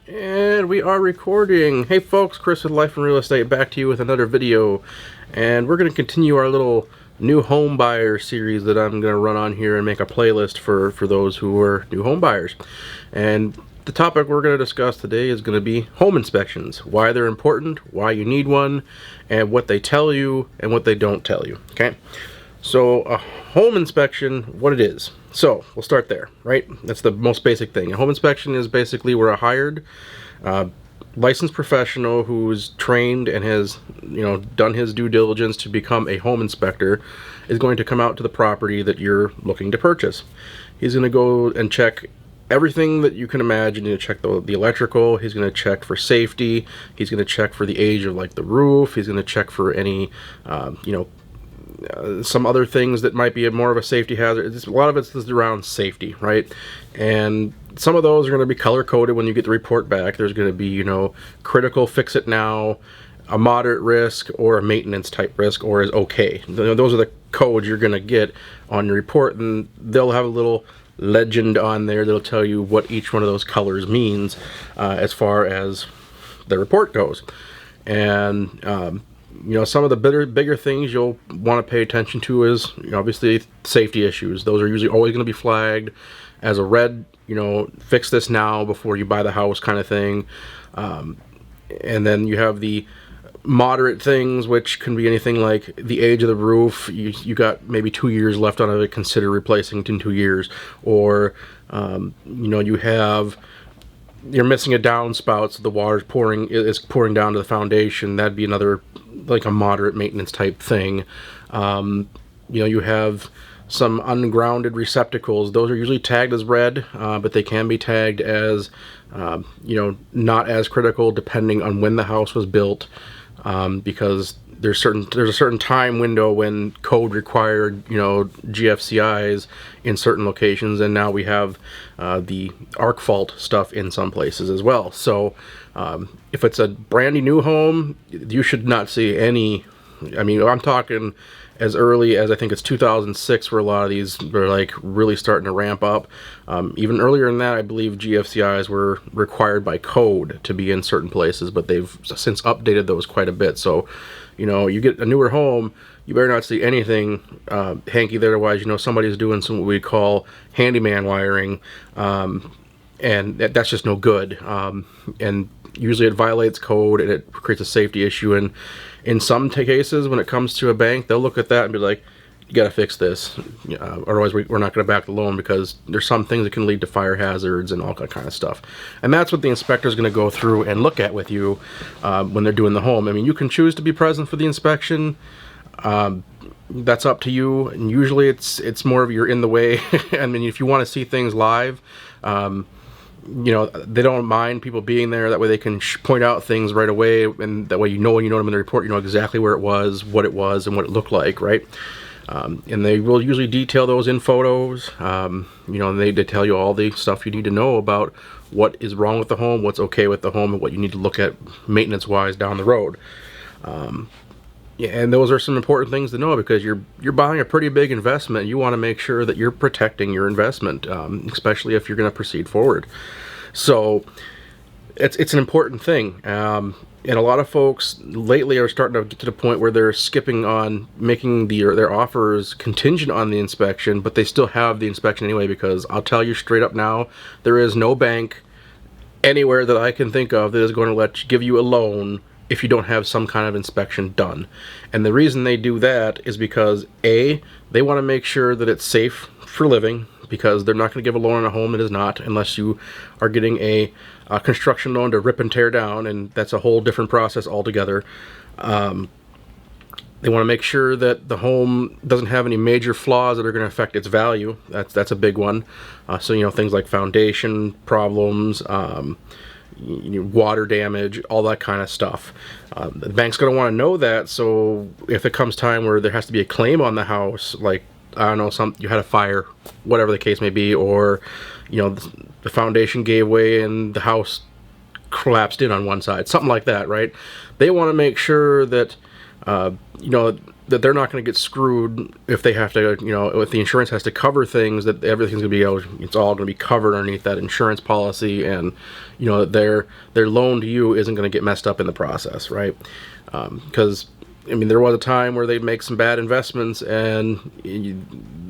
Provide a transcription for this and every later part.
And we are recording. Hey folks, Chris with Life and Real Estate back to you with another video. And we're going to continue our little new home buyer series that I'm going to run on here and make a playlist for those who are new home buyers. And the topic we're going to discuss today is going to be home inspections. Why they're important, why you need one, and what they tell you and what they don't tell you. Okay? So a home inspection, what it is. So we'll start there, right? That's the most basic thing. A home inspection is basically where a hired licensed professional who's trained and has done his due diligence to become a home inspector is going to come out to the property that you're looking to purchase. He's going to go and check everything that you can imagine. He's going to check the electrical, he's going to check for safety, he's going to check for the age of like the roof, he's going to check for any some other things that might be more of a safety hazard. A lot of it's around safety, right? And some of those are going to be color coded when you get the report back. There's going to be, critical, fix it now, a moderate risk, or a maintenance type risk, or is okay. Those are the codes you're going to get on your report, and they'll have a little legend on there that'll tell you what each one of those colors means as far as the report goes. And some of the bigger things you'll want to pay attention to is obviously safety issues. Those are usually always going to be flagged as a red, fix this now before you buy the house kind of thing. And then you have the moderate things, which can be anything like the age of the roof. You got maybe 2 years left on it, consider replacing it in 2 years. Or you're missing a downspout, so the water's pouring down to the foundation. That'd be another, like a moderate maintenance type thing. You have some ungrounded receptacles. Those are usually tagged as red, but they can be tagged as not as critical depending on when the house was built, because there's a certain time window when code required GFCIs in certain locations, and now we have the arc fault stuff in some places as well. So if it's a brandy new home, you should not see any. I'm talking as early as I think it's 2006 where a lot of these are like really starting to ramp up. Even earlier than that, I believe GFCIs were required by code to be in certain places, but they've since updated those quite a bit. So you get a newer home, you better not see anything hanky there. Otherwise, somebody's doing some what we call handyman wiring, and that's just no good. And usually it violates code and it creates a safety issue. And in some cases, when it comes to a bank, they'll look at that and be like, you got to fix this. Otherwise, we're not going to back the loan, because there's some things that can lead to fire hazards and all that kind of stuff. And that's what the inspector is going to go through and look at with you when they're doing the home. You can choose to be present for the inspection. That's up to you. And usually it's more of you're in the way. If you want to see things live, they don't mind people being there. That way they can point out things right away, and that way when you know them in the report, you know exactly where it was, and what it looked like, right? And they will usually detail those in photos. And they tell you all the stuff you need to know about what is wrong with the home, what's okay with the home, and what you need to look at maintenance-wise down the road. And those are some important things to know, because you're buying a pretty big investment. You want to make sure that you're protecting your investment, especially if you're going to proceed forward. So it's an important thing. And a lot of folks lately are starting to get to the point where they're skipping on making their offers contingent on the inspection, but they still have the inspection anyway, because I'll tell you straight up now, there is no bank anywhere that I can think of that is going to give you a loan if you don't have some kind of inspection done. And the reason they do that is because A, they want to make sure that it's safe for living, because they're not going to give a loan on a home that is not, unless you are getting a construction loan to rip and tear down, and that's a whole different process altogether. They want to make sure that the home doesn't have any major flaws that are going to affect its value. That's a big one. So things like foundation problems, water damage, all that kind of stuff. The bank's going to want to know that, so if it comes time where there has to be a claim on the house, like, I don't know, you had a fire, whatever the case may be, or the foundation gave way and the house collapsed in on one side, something like that, right? They want to make sure that that they're not going to get screwed if they have to, if the insurance has to cover things, that everything's going to be it's all going to be covered underneath that insurance policy, and their loan to you isn't going to get messed up in the process, right? Because there was a time where they'd make some bad investments, and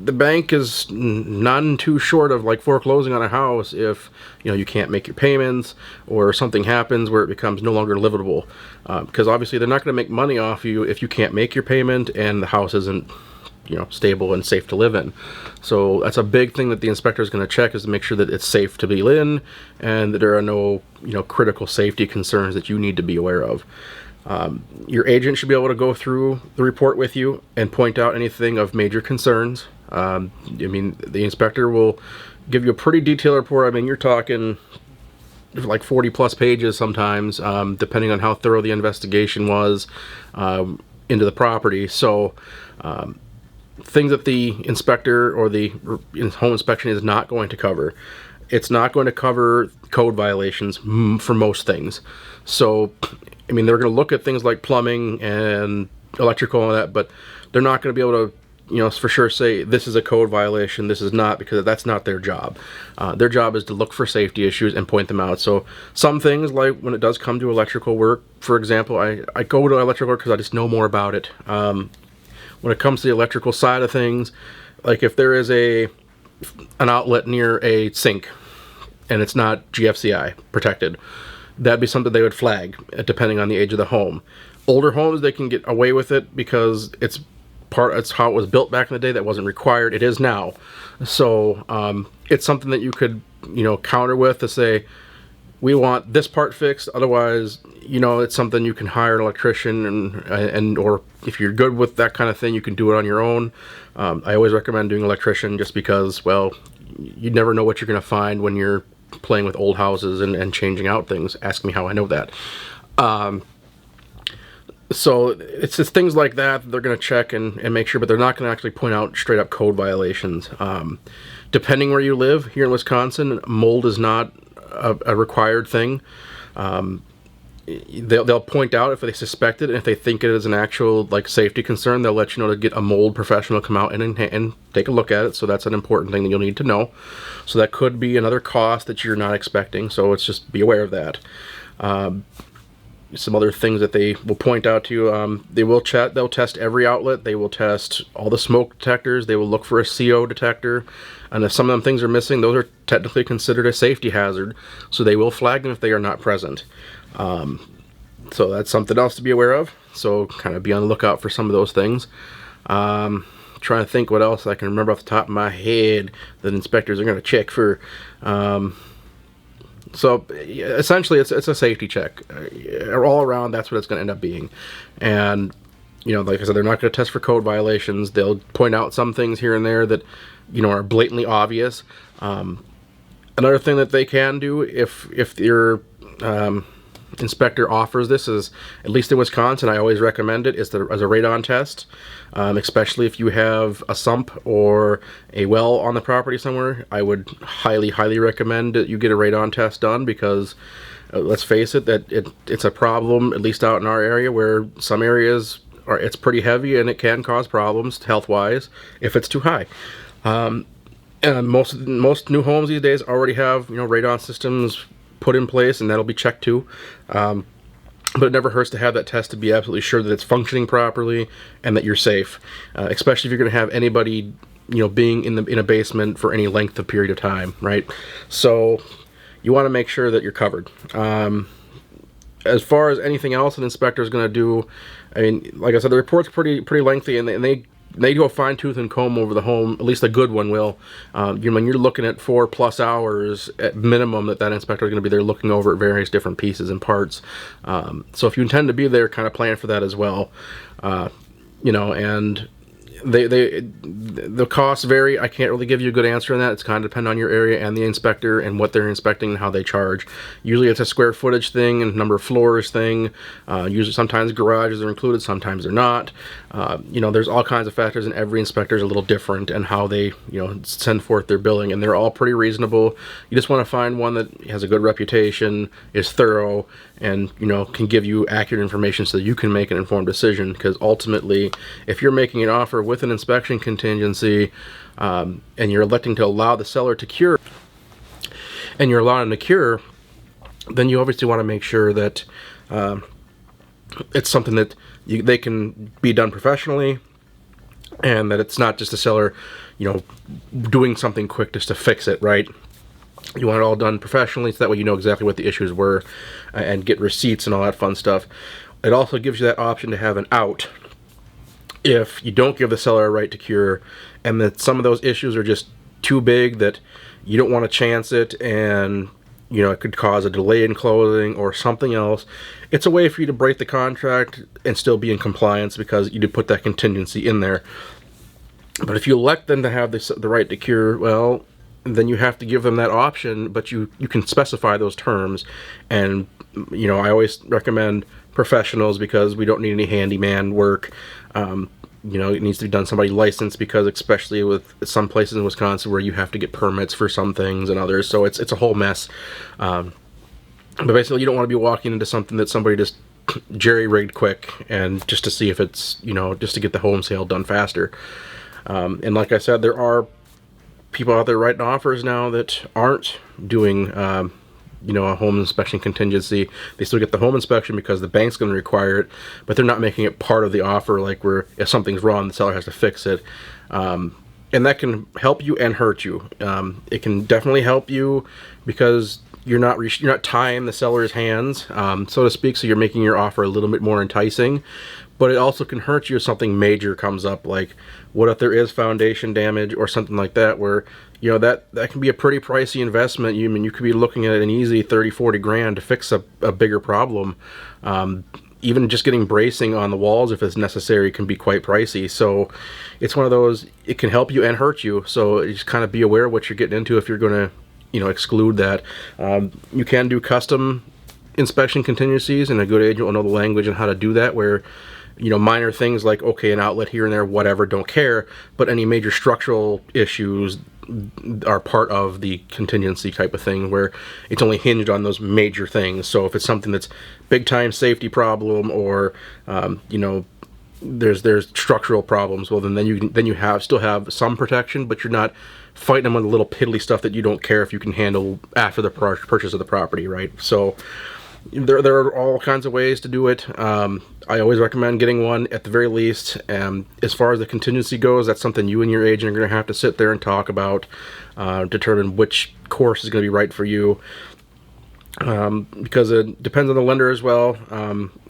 the bank is none too short of like foreclosing on a house if you can't make your payments, or something happens where it becomes no longer livable. Because obviously they're not going to make money off you if you can't make your payment and the house isn't stable and safe to live in. So that's a big thing that the inspector is going to check, is to make sure that it's safe to be in, and that there are no critical safety concerns that you need to be aware of. Your agent should be able to go through the report with you and point out anything of major concerns. The inspector will give you a pretty detailed report. You're talking like 40 plus pages sometimes, depending on how thorough the investigation was into the property. So things that the inspector or the home inspection is not going to cover. It's not going to cover code violations for most things. So they're going to look at things like plumbing and electrical and all that, but they're not going to be able to, for sure say this is a code violation, this is not, because that's not their job. Their job is to look for safety issues and point them out. So some things, like when it does come to electrical work, for example, I go to electrical work because I just know more about it. When it comes to the electrical side of things, like if there is an outlet near a sink and it's not GFCI protected, that'd be something they would flag, depending on the age of the home. Older homes, they can get away with it because it's how it was built back in the day. That wasn't required. It is now. So it's something that you could counter with, to say, we want this part fixed. Otherwise, it's something you can hire an electrician, and or if you're good with that kind of thing, you can do it on your own. I always recommend doing electrician, just because, well, you never know what you're going to find when you're playing with old houses and changing out things. Ask me how I know that. So it's just things like that they're going to check and make sure, but they're not going to actually point out straight up code violations. Depending where you live, here in Wisconsin, mold is not a required thing. They'll point out if they suspect it, and if they think it is an actual safety concern, they'll let you know to get a mold professional to come out and take a look at it. So that's an important thing that you'll need to know. So that could be another cost that you're not expecting. So it's just be aware of that. Some other things that they will point out to you. They'll test every outlet. They will test all the smoke detectors. They will look for a CO detector. And if some of them things are missing, those are technically considered a safety hazard. So they will flag them if they are not present. So that's something else to be aware of. So kind of be on the lookout for some of those things. Trying to think what else I can remember off the top of my head that inspectors are going to check for. So essentially, it's a safety check. All around, that's what it's going to end up being. And, like I said, they're not going to test for code violations. They'll point out some things here and there that, are blatantly obvious. Another thing that they can do, if your inspector offers this, is, at least in Wisconsin, I always recommend it, is as a radon test. Especially if you have a sump or a well on the property somewhere, I would highly, highly recommend that you get a radon test done, because let's face it, that it's a problem, at least out in our area, where some areas it's pretty heavy and it can cause problems health-wise if it's too high. And most new homes these days already have radon systems put in place, and that'll be checked too. But it never hurts to have that test to be absolutely sure that it's functioning properly and that you're safe, especially if you're going to have anybody, being in a basement for any length of period of time, right? So you want to make sure that you're covered. As far as anything else an inspector is going to do, like I said, the report's pretty lengthy, and they go fine tooth and comb over the home. At least a good one will. When you're looking at 4+ hours at minimum, that inspector is going to be there looking over at various different pieces and parts. So if you intend to be there, kind of plan for that as well. And the costs vary. I can't really give you a good answer on that. It's kind of depend on your area and the inspector and what they're inspecting and how they charge. Usually it's a square footage thing and number of floors thing. Usually sometimes garages are included, sometimes they're not. You know, there's all kinds of factors, and every inspector is a little different and how they, you know, send forth their billing, and they're all pretty reasonable. You just want to find one that has a good reputation, is thorough, and, you know, can give you accurate information so that you can make an informed decision. Because ultimately, if you're making an offer with an inspection contingency, and you're electing to allow the seller to cure, and you're allowing them to cure, then you obviously want to make sure that it's something that they can be done professionally, and that it's not just the seller, you know, doing something quick just to fix it, right? You want it all done professionally, so that way you know exactly what the issues were, and get receipts and all that fun stuff. It also gives you that option to have an out if you don't give the seller a right to cure, and that some of those issues are just too big that you don't want to chance it, and, you know, it could cause a delay in closing or something else. It's a way for you to break the contract and still be in compliance because you did put that contingency in there. But if you elect them to have the right to cure, well, then you have to give them that option, but you can specify those terms. And, you know, I always recommend professionals because we don't need any handyman work. You know, it needs to be done somebody licensed, because especially with some places in Wisconsin where you have to get permits for some things and others, so it's a whole mess. But basically, you don't want to be walking into something that somebody just jerry-rigged quick, and just to see if it's, you know, just to get the home sale done faster. And like I said, there are people out there writing offers now that aren't doing you know, a home inspection contingency. They still get the home inspection because the bank's going to require it, but they're not making it part of the offer, like where if something's wrong, the seller has to fix it. And that can help you and hurt you. It can definitely help you because you're not tying the seller's hands, so to speak, so you're making your offer a little bit more enticing. But it also can hurt you if something major comes up, like what if there is foundation damage or something like that, where, you know, that can be a pretty pricey investment. You could be looking at an easy 30-40 grand to fix a bigger problem. Even just getting bracing on the walls, if it's necessary, can be quite pricey. So it's one of those, it can help you and hurt you. So just kind of be aware of what you're getting into if you're going to, you know, exclude that. You can do custom inspection contingencies, and a good agent will know the language and how to do that, where, you know, minor things like, okay, an outlet here and there, whatever, don't care, but any major structural issues are part of the contingency type of thing, where it's only hinged on those major things. So if it's something that's big time safety problem, or you know, there's structural problems, well, then you still have some protection, but you're not fighting them with the little piddly stuff that you don't care if you can handle after the purchase of the property, right? So there are all kinds of ways to do it. I always recommend getting one at the very least. As far as the contingency goes, that's something you and your agent are going to have to sit there and talk about, determine which course is going to be right for you, because it depends on the lender as well.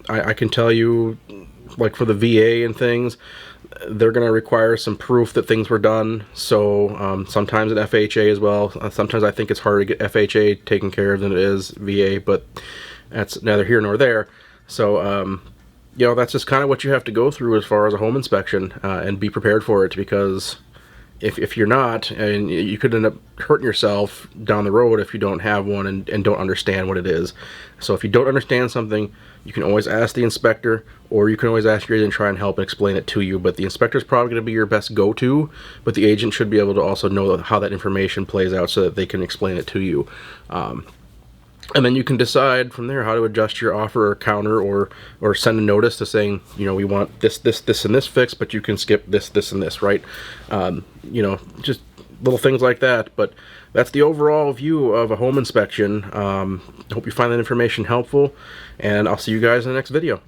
I can tell you, like for the VA and things, they're going to require some proof that things were done. So sometimes an FHA as well. Sometimes I think it's harder to get FHA taken care of than it is VA, but that's neither here nor there. So you know, that's just kind of what you have to go through as far as a home inspection, and be prepared for it, because if you're not, and you could end up hurting yourself down the road if you don't have one and don't understand what it is. So if you don't understand something, you can always ask the inspector, or you can always ask your agent and try and help and explain it to you. But the inspector is probably going to be your best go-to, but the agent should be able to also know how that information plays out so that they can explain it to you. And then you can decide from there how to adjust your offer or counter, or send a notice to saying, you know, we want this, and this fixed, but you can skip this, and this, right? You know, just little things like that. But that's the overall view of a home inspection. Hope you find that information helpful, and I'll see you guys in the next video.